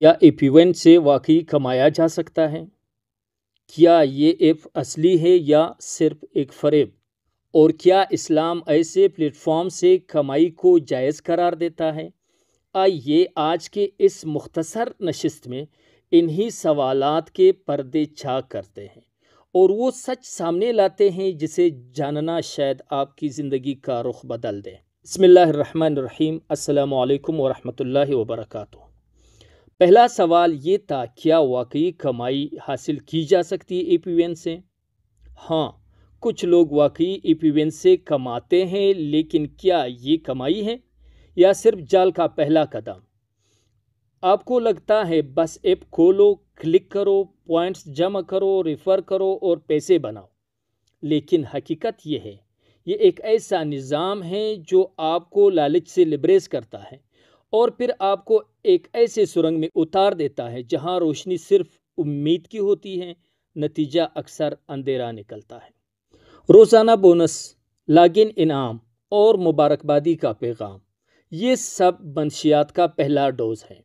کیا app event سے واقعی کمایا جا سکتا ہے؟ کیا یہ ایپ اصلی ہے یا صرف ایک فریب؟ اور کیا اسلام ایسے پلیٹ فارم سے کمائی کو جائز قرار دیتا ہے؟ آئیے آج کے اس مختصر نشست میں انہی سوالات کے پردے چاک کرتے ہیں اور وہ سچ سامنے لاتے ہیں جسے جاننا شاید آپ کی زندگی کا رخ بدل دے۔ بسم اللہ الرحمن الرحیم۔ السلام علیکم ورحمۃ اللہ وبرکاتہ۔ پہلا سوال یہ تھا، کیا واقعی کمائی حاصل کی جا سکتی ہے ایپ ایونٹ سے؟ ہاں، کچھ لوگ واقعی ایپ ایونٹ سے کماتے ہیں، لیکن کیا یہ کمائی ہے یا صرف جال کا پہلا قدم؟ آپ کو لگتا ہے بس ایپ کھولو، کلک کرو، پوائنٹس جمع کرو، ریفر کرو اور پیسے بناؤ، لیکن حقیقت یہ ہے، یہ ایک ایسا نظام ہے جو آپ کو لالچ سے لبریز کرتا ہے اور پھر آپ کو ایک ایسے سرنگ میں اتار دیتا ہے جہاں روشنی صرف امید کی ہوتی ہے، نتیجہ اکثر اندھیرا نکلتا ہے۔ روزانہ بونس، لاگن انعام اور مبارکبادی کا پیغام، یہ سب منشیات کا پہلا ڈوز ہے۔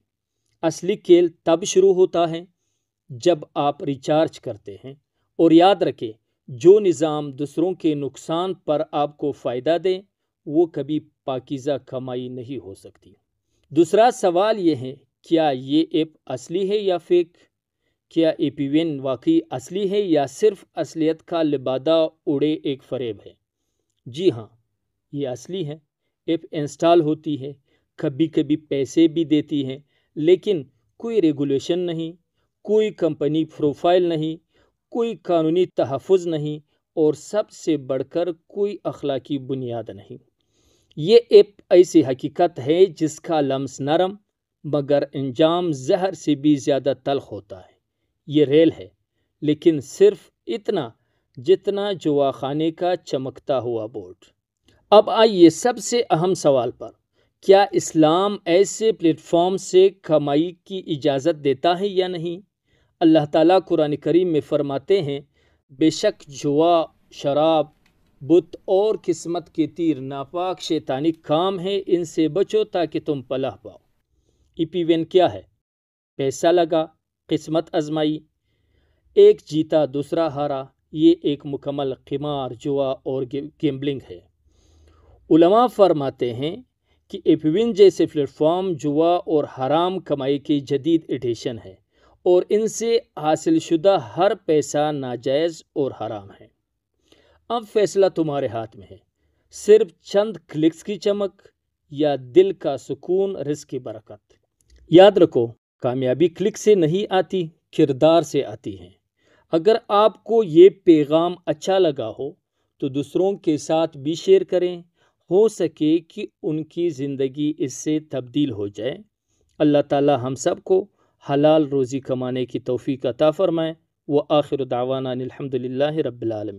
اصلی کھیل تب شروع ہوتا ہے جب آپ ریچارج کرتے ہیں، اور یاد رکھیں، جو نظام دوسروں کے نقصان پر آپ کو فائدہ دے وہ کبھی پاکیزہ کمائی نہیں ہو سکتی۔ دوسرا سوال یہ ہے، کیا یہ ایپ اصلی ہے یا فیک؟ کیا ایپ ایونٹ واقعی اصلی ہے یا صرف اصلیت کا لبادہ اڑے ایک فریب ہے؟ جی ہاں، یہ اصلی ہے۔ ایپ انسٹال ہوتی ہے، کبھی کبھی پیسے بھی دیتی ہے، لیکن کوئی ریگولیشن نہیں، کوئی کمپنی پروفائل نہیں، کوئی قانونی تحفظ نہیں، اور سب سے بڑھ کر کوئی اخلاقی بنیاد نہیں۔ یہ ایپ ایسی حقیقت ہے جس کا لمس نرم مگر انجام زہر سے بھی زیادہ تلخ ہوتا ہے۔ یہ ریل ہے، لیکن صرف اتنا جتنا جواخانے کا چمکتا ہوا بورڈ۔ اب آئیے سب سے اہم سوال پر، کیا اسلام ایسے پلیٹ فارم سے کمائی کی اجازت دیتا ہے یا نہیں؟ اللہ تعالیٰ قرآن کریم میں فرماتے ہیں، بے شک جوا، شراب، بت اور قسمت کے تیر ناپاک شیطانی کام ہے، ان سے بچو تاکہ تم پناہ پاؤ۔ ایپ ایونٹ کیا ہے؟ پیسہ لگا، قسمت آزمائی، ایک جیتا دوسرا ہارا، یہ ایک مکمل قمار، جوا اور گیمبلنگ ہے۔ علماء فرماتے ہیں کہ ایپ ایونٹ جیسے پلیٹ فارم جوا اور حرام کمائی کی جدید ایڈیشن ہے، اور ان سے حاصل شدہ ہر پیسہ ناجائز اور حرام ہے۔ اب فیصلہ تمہارے ہاتھ میں ہے، صرف چند کلکس کی چمک یا دل کا سکون، رزق کی برکت۔ یاد رکھو، کامیابی کلک سے نہیں آتی، کردار سے آتی ہے۔ اگر آپ کو یہ پیغام اچھا لگا ہو تو دوسروں کے ساتھ بھی شیئر کریں، ہو سکے کہ ان کی زندگی اس سے تبدیل ہو جائے۔ اللہ تعالی ہم سب کو حلال روزی کمانے کی توفیق عطا فرمائے۔ وآخر دعوانا الحمد للہ رب العالمین۔